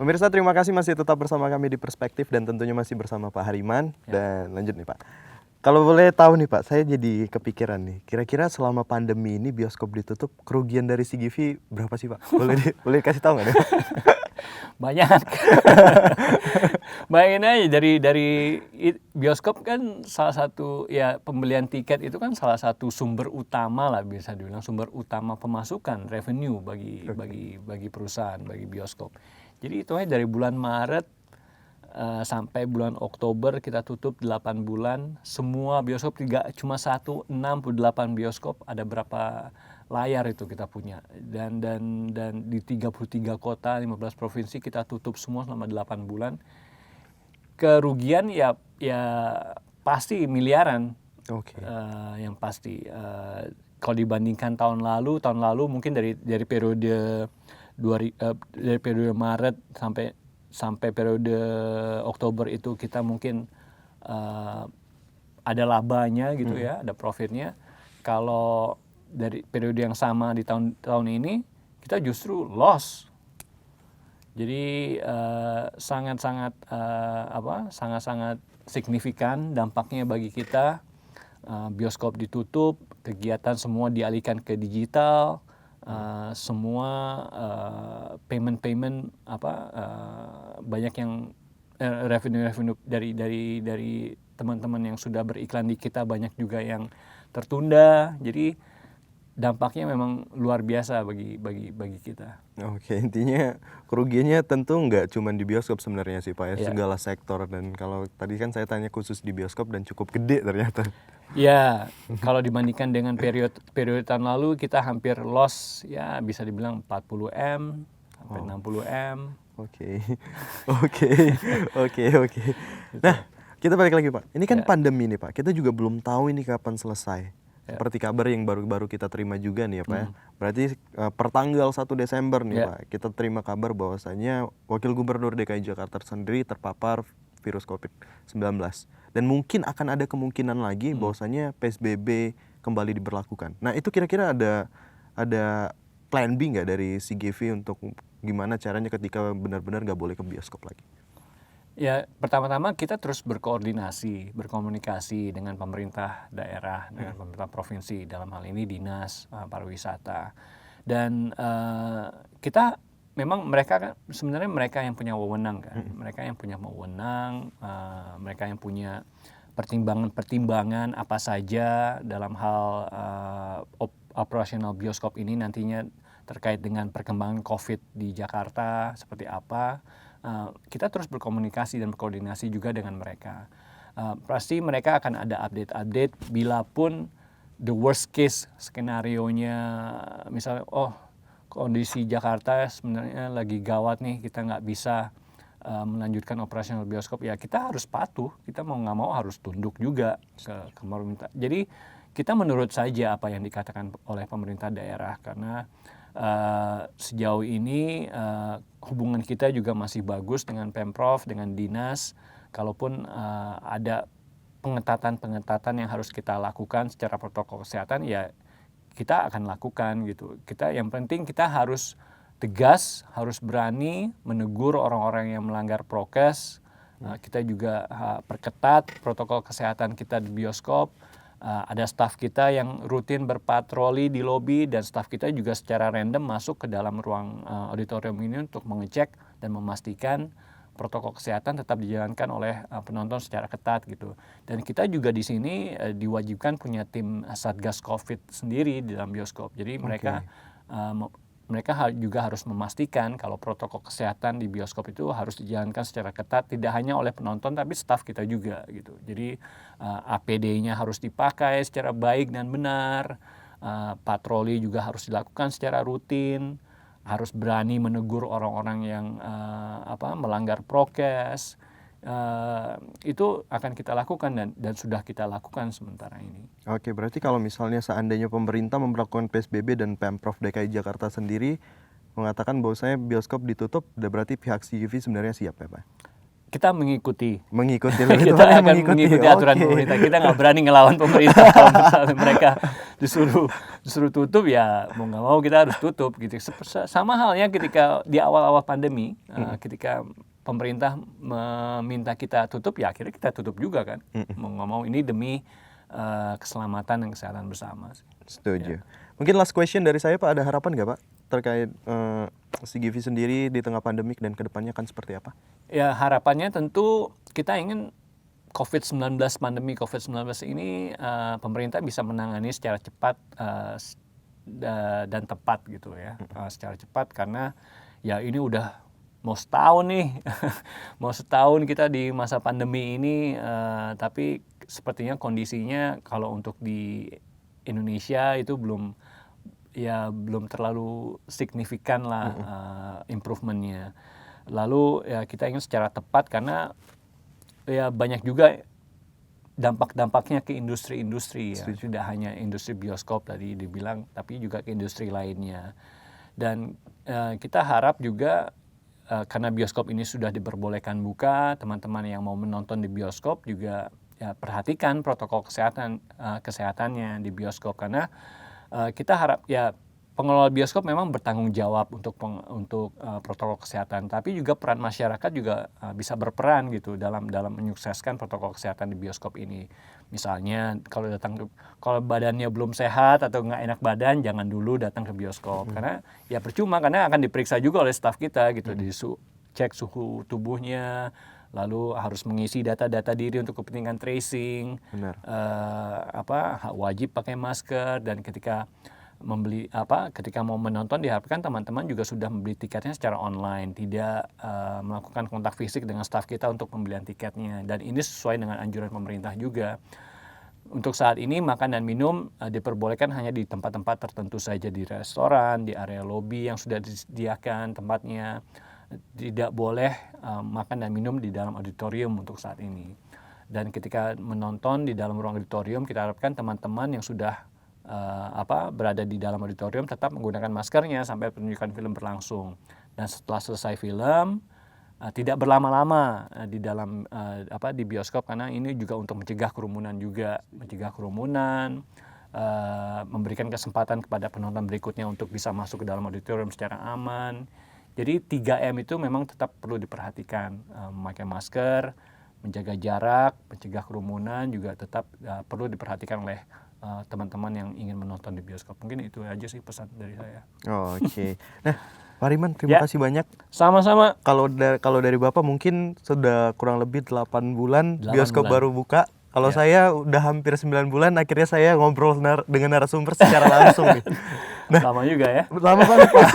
Pemirsa, terima kasih masih tetap bersama kami di Perspektif dan tentunya masih bersama Pak Hariman. Dan lanjut nih Pak. Kalau boleh tahu nih Pak, saya jadi kepikiran nih. Kira-kira selama pandemi ini bioskop ditutup, kerugian dari CGV berapa sih Pak? Boleh kasih tahu nggak nih Pak? Banyak. Bayangin aja dari bioskop kan salah satu ya, pembelian tiket itu kan salah satu sumber utama lah, bisa dibilang sumber utama pemasukan revenue bagi perusahaan, bagi bioskop. Jadi itu aja dari bulan Maret sampai bulan Oktober kita tutup 8 bulan. Semua bioskop cuma 68 bioskop, ada berapa layar itu kita punya. Dan di 33 kota, 15 provinsi kita tutup semua selama 8 bulan. Kerugian ya pasti miliaran. Yang pasti. Kalau dibandingkan tahun lalu mungkin dari periode dari periode Maret sampai periode Oktober itu kita mungkin ada labanya gitu ya, ada profitnya. Kalau dari periode yang sama di tahun ini kita justru loss. Jadi sangat-sangat signifikan dampaknya bagi kita. Bioskop ditutup, kegiatan semua dialihkan ke digital. Semua payment banyak yang revenue dari teman-teman yang sudah beriklan di kita banyak juga yang tertunda. Jadi dampaknya memang luar biasa bagi kita. Oke, intinya kerugiannya tentu nggak cuma di bioskop sebenarnya sih Pak ya, segala sektor. Dan kalau tadi kan saya tanya khusus di bioskop dan cukup gede ternyata. Ya, kalau dibandingkan dengan periode tahun lalu kita hampir loss ya, bisa dibilang 40M sampai 60M. Oke. Nah, kita balik lagi Pak. Ini kan pandemi nih Pak. Kita juga belum tahu ini kapan selesai. Seperti kabar yang baru-baru kita terima juga nih ya Pak ya. Berarti pertanggal 1 Desember nih Pak, kita terima kabar bahwasanya Wakil Gubernur DKI Jakarta sendiri terpapar virus COVID-19. Dan mungkin akan ada kemungkinan lagi bahwasanya PSBB kembali diberlakukan. Nah itu kira-kira ada plan B nggak dari CGV untuk gimana caranya ketika benar-benar nggak boleh ke bioskop lagi? Ya, pertama-tama kita terus berkomunikasi dengan pemerintah daerah, dengan pemerintah provinsi, dalam hal ini Dinas Pariwisata. Dan kita memang sebenarnya mereka yang punya wewenang kan, mereka yang punya wewenang, mereka yang punya pertimbangan apa saja dalam hal operasional bioskop ini nantinya terkait dengan perkembangan COVID di Jakarta seperti apa. Kita terus berkomunikasi dan berkoordinasi juga dengan mereka. Pasti mereka akan ada update bila pun the worst case skenario-nya, misalnya kondisi Jakarta sebenarnya lagi gawat nih, kita nggak bisa melanjutkan operasional bioskop, ya kita harus patuh, kita mau nggak mau harus tunduk juga ke pemerintah. Jadi kita menurut saja apa yang dikatakan oleh pemerintah daerah, karena sejauh ini hubungan kita juga masih bagus dengan Pemprov, dengan dinas. Kalaupun ada pengetatan yang harus kita lakukan secara protokol kesehatan, ya kita akan lakukan gitu. Yang penting kita harus tegas, harus berani menegur orang-orang yang melanggar prokes. Kita juga perketat protokol kesehatan kita di bioskop. Ada staf kita yang rutin berpatroli di lobi, dan staf kita juga secara random masuk ke dalam ruang auditorium ini untuk mengecek dan memastikan protokol kesehatan tetap dijalankan oleh penonton secara ketat gitu. Dan kita juga di sini diwajibkan punya tim Satgas COVID sendiri di dalam bioskop. Jadi mereka juga harus memastikan kalau protokol kesehatan di bioskop itu harus dijalankan secara ketat, tidak hanya oleh penonton tapi staf kita juga gitu. Jadi APD-nya harus dipakai secara baik dan benar. Patroli juga harus dilakukan secara rutin. Harus berani menegur orang-orang yang melanggar prokes. Itu akan kita lakukan dan sudah kita lakukan sementara ini. Oke, berarti kalau misalnya seandainya pemerintah memperlakukan PSBB dan Pemprov DKI Jakarta sendiri mengatakan bahwasanya bioskop ditutup, berarti pihak CGV sebenarnya siap ya Pak? kita mengikuti lebih kita tepatnya akan mengikuti aturan Oke. pemerintah. Kita nggak berani ngelawan pemerintah. Kalau misalnya mereka disuruh tutup, ya mau nggak mau kita harus tutup gitu. Sama halnya ketika di awal-awal pandemi, ketika pemerintah meminta kita tutup, ya akhirnya kita tutup juga kan. Mau nggak mau, ini demi keselamatan dan kesehatan bersama. Setuju. Mungkin last question dari saya Pak, ada harapan nggak Pak terkait CGV sendiri di tengah pandemik dan kedepannya akan seperti apa? Ya harapannya tentu kita ingin pandemi COVID-19 ini pemerintah bisa menangani secara cepat dan tepat gitu ya. Secara cepat, karena ya ini udah mau setahun nih. Mau setahun kita di masa pandemi ini, tapi sepertinya kondisinya kalau untuk di Indonesia itu belum terlalu signifikan lah improvementnya. Lalu ya kita ingin secara tepat, karena ya banyak juga dampak-dampaknya ke industri-industri ya. Tidak hanya industri bioskop tadi dibilang, tapi juga ke industri lainnya. Dan kita harap juga karena bioskop ini sudah diperbolehkan buka, teman-teman yang mau menonton di bioskop juga ya perhatikan protokol kesehatannya di bioskop, karena kita harap ya pengelola bioskop memang bertanggung jawab untuk protokol kesehatan, tapi juga peran masyarakat juga bisa berperan gitu dalam menyukseskan protokol kesehatan di bioskop ini. Misalnya kalau badannya belum sehat atau nggak enak badan, jangan dulu datang ke bioskop, karena ya percuma, karena akan diperiksa juga oleh staf kita gitu, cek suhu tubuhnya, lalu harus mengisi data-data diri untuk kepentingan tracing. Benar. Wajib pakai masker, dan ketika mau menonton diharapkan teman-teman juga sudah membeli tiketnya secara online, tidak melakukan kontak fisik dengan staf kita untuk pembelian tiketnya. Dan ini sesuai dengan anjuran pemerintah juga. Untuk saat ini makan dan minum diperbolehkan hanya di tempat-tempat tertentu saja, di restoran, di area lobi yang sudah disediakan tempatnya. Tidak boleh makan dan minum di dalam auditorium untuk saat ini. Dan ketika menonton di dalam ruang auditorium, kita harapkan teman-teman yang sudah berada di dalam auditorium tetap menggunakan maskernya sampai pertunjukan film berlangsung. Dan setelah selesai film, tidak berlama-lama di dalam di bioskop, karena ini juga untuk mencegah kerumunan memberikan kesempatan kepada penonton berikutnya untuk bisa masuk ke dalam auditorium secara aman. Jadi 3M itu memang tetap perlu diperhatikan, memakai masker, menjaga jarak, mencegah kerumunan juga tetap perlu diperhatikan oleh teman-teman yang ingin menonton di bioskop. Mungkin itu aja sih pesan dari saya. Oke. Nah, Pak Riman, terima kasih banyak. Sama-sama. Kalau dari Bapak mungkin sudah kurang lebih 8 bulan bioskop baru buka. Kalau saya udah hampir 9 bulan, akhirnya saya ngobrol dengan narasumber secara langsung nih. Nah, lama juga ya. Lama banget Pak.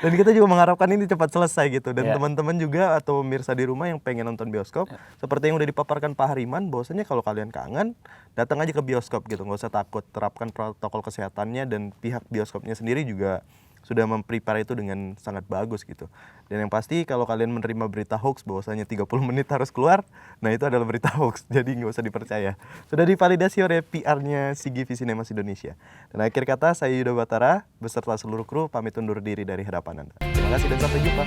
Dan kita juga mengharapkan ini cepat selesai gitu. Dan teman-teman juga atau pemirsa di rumah yang pengen nonton bioskop, seperti yang udah dipaparkan Pak Hariman, bahwasanya kalau kalian kangen, datang aja ke bioskop gitu. Nggak usah takut, terapkan protokol kesehatannya, dan pihak bioskopnya sendiri juga sudah memprepare itu dengan sangat bagus gitu. Dan yang pasti kalau kalian menerima berita hoax bahwasanya 30 menit harus keluar, nah itu adalah berita hoax, jadi nggak usah dipercaya. Sudah divalidasi oleh PR-nya CGV Cinemas Indonesia. Dan akhir kata, saya Yuda Batara beserta seluruh kru pamit undur diri dari hadapan Anda. Terima kasih dan sampai jumpa.